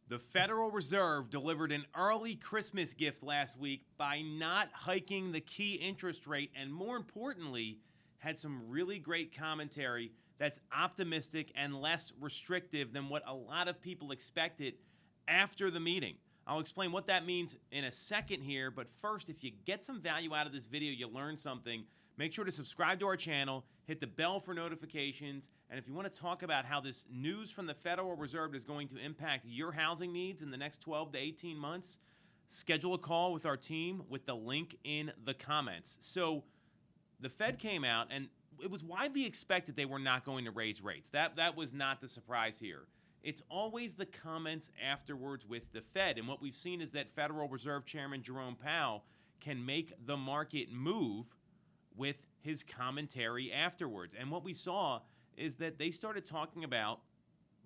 The Federal Reserve delivered an early Christmas gift last week by not hiking the key interest rate, and more importantly, had some really great commentary that's optimistic and less restrictive than what a lot of people expected after the meeting. I'll explain what that means in a second here, but first, if you get some value out of this video, you learn something, make sure to subscribe to our channel, hit the bell for notifications, and if you want to talk about how this news from the Federal Reserve is going to impact your housing needs in the next 12 to 18 months, schedule a call with our team with the link in the comments. So the Fed came out, and it was widely expected they were not going to raise rates. That was not the surprise here. It's always the comments afterwards with the Fed, and what we've seen is that Federal Reserve Chairman Jerome Powell can make the market move with his commentary afterwards. And what we saw is that they started talking about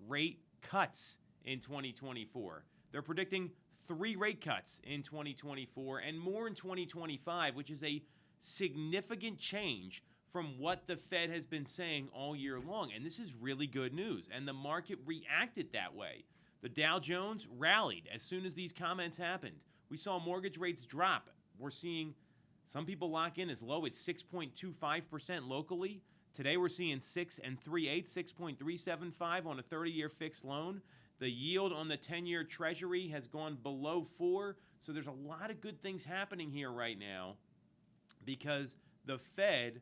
rate cuts in 2024. They're predicting 3 rate cuts in 2024 and more in 2025, which is a significant change from what the Fed has been saying all year long. And this is really good news. And the market reacted that way. The Dow Jones rallied as soon as these comments happened. We saw mortgage rates drop. We're seeing some people lock in as low as 6.25% locally. Today we're seeing 6 3/8, 6.375 on a 30-year fixed loan. The yield on the 10-year Treasury has gone below 4. So there's a lot of good things happening here right now because the Fed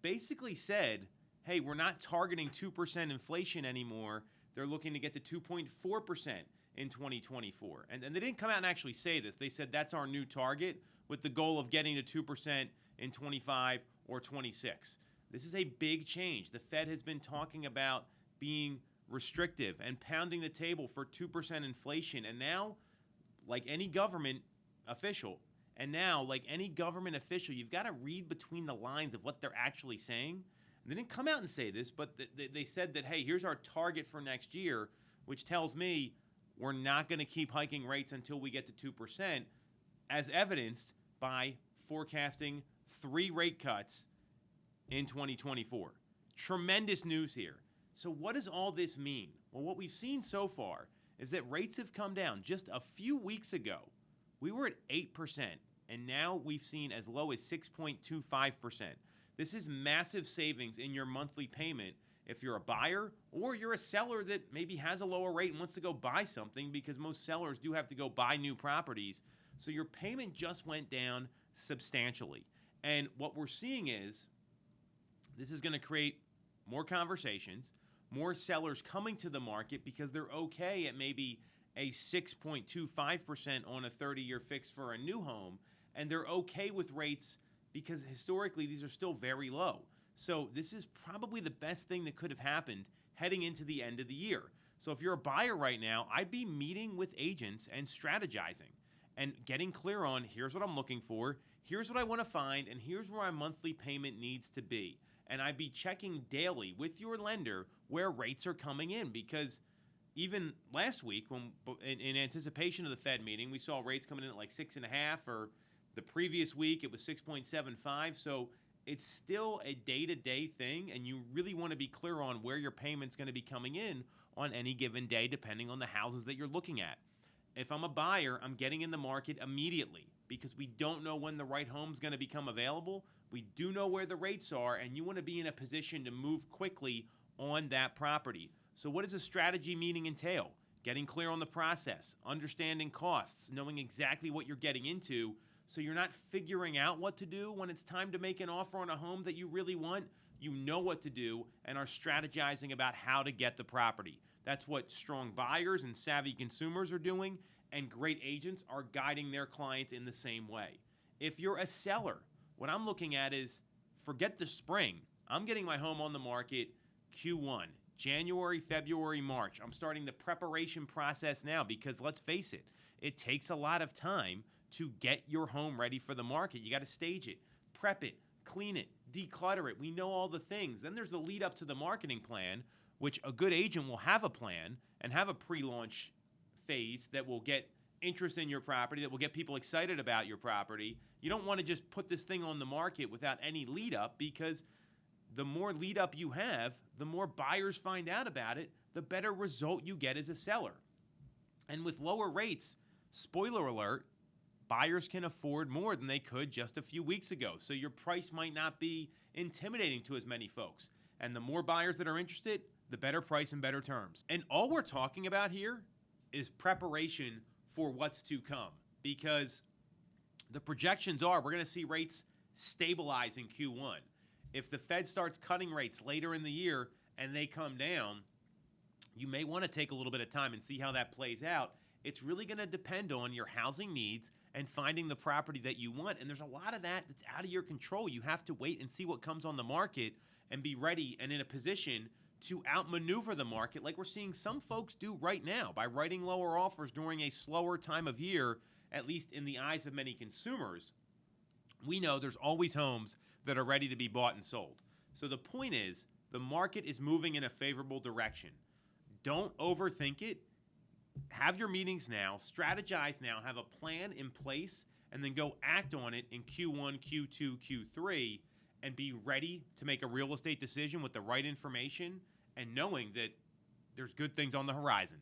basically said, hey, we're not targeting 2% inflation anymore. They're looking to get to 2.4% in 2024. And they didn't come out and actually say this. They said that's our new target with the goal of getting to 2% in 25 or 26. This is a big change. The Fed has been talking about being restrictive and pounding the table for 2% inflation. And now, like any government official, you've got to read between the lines of what they're actually saying. And they didn't come out and say this, but they said that, hey, here's our target for next year, which tells me we're not going to keep hiking rates until we get to 2%, as evidenced by forecasting 3 rate cuts in 2024. Tremendous news here. So what does all this mean? Well, what we've seen so far is that rates have come down. Just a few weeks ago, we were at 8%, and now we've seen as low as 6.25%. This is massive savings in your monthly payment if you're a buyer or you're a seller that maybe has a lower rate and wants to go buy something, because most sellers do have to go buy new properties. So your payment just went down substantially. And what we're seeing is this is going to create more conversations, more sellers coming to the market because they're okay at maybe a 6.25% on a 30-year fix for a new home, and they're okay with rates because historically these are still very low. So this is probably the best thing that could have happened heading into the end of the year. So if you're a buyer right now, I'd be meeting with agents and strategizing and getting clear on, here's what I'm looking for, here's what I want to find, and here's where my monthly payment needs to be. And I'd be checking daily with your lender where rates are coming in, because even last week, when in anticipation of the Fed meeting, we saw rates coming in at like 6.5, or the previous week it was 6.75. So it's still a day-to-day thing, and you really want to be clear on where your payment's going to be coming in on any given day, depending on the houses that you're looking at. If I'm a buyer, I'm getting in the market immediately because we don't know when the right home's going to become available. We do know where the rates are, and you want to be in a position to move quickly on that property. So what does a strategy meeting entail? Getting clear on the process, understanding costs, knowing exactly what you're getting into, so you're not figuring out what to do when it's time to make an offer on a home that you really want. You know what to do and are strategizing about how to get the property. That's what strong buyers and savvy consumers are doing, and great agents are guiding their clients in the same way. If you're a seller, what I'm looking at is, forget the spring. I'm getting my home on the market Q1, January, February, March. I'm starting the preparation process now because, let's face it, it takes a lot of time to get your home ready for the market. You got to stage it, prep it, clean it, declutter it. We know all the things. Then there's the lead up to the marketing plan, which a good agent will have a plan and have a pre-launch phase that will get interest in your property, that will get people excited about your property. You don't want to just put this thing on the market without any lead up, because the more lead up you have, the more buyers find out about it, the better result you get as a seller. And with lower rates, spoiler alert, buyers can afford more than they could just a few weeks ago. So your price might not be intimidating to as many folks. And the more buyers that are interested, the better price and better terms. And all we're talking about here is preparation for what's to come, because the projections are we're going to see rates stabilize in Q1. If the Fed starts cutting rates later in the year and they come down, you may want to take a little bit of time and see how that plays out. It's really going to depend on your housing needs and finding the property that you want. And there's a lot of that that's out of your control. You have to wait and see what comes on the market and be ready and in a position to outmaneuver the market like we're seeing some folks do right now by writing lower offers during a slower time of year, at least in the eyes of many consumers. We know there's always homes that are ready to be bought and sold. So the point is, the market is moving in a favorable direction. Don't overthink it. Have your meetings now, strategize now, have a plan in place, and then go act on it in Q1, Q2, Q3, and be ready to make a real estate decision with the right information and knowing that there's good things on the horizon.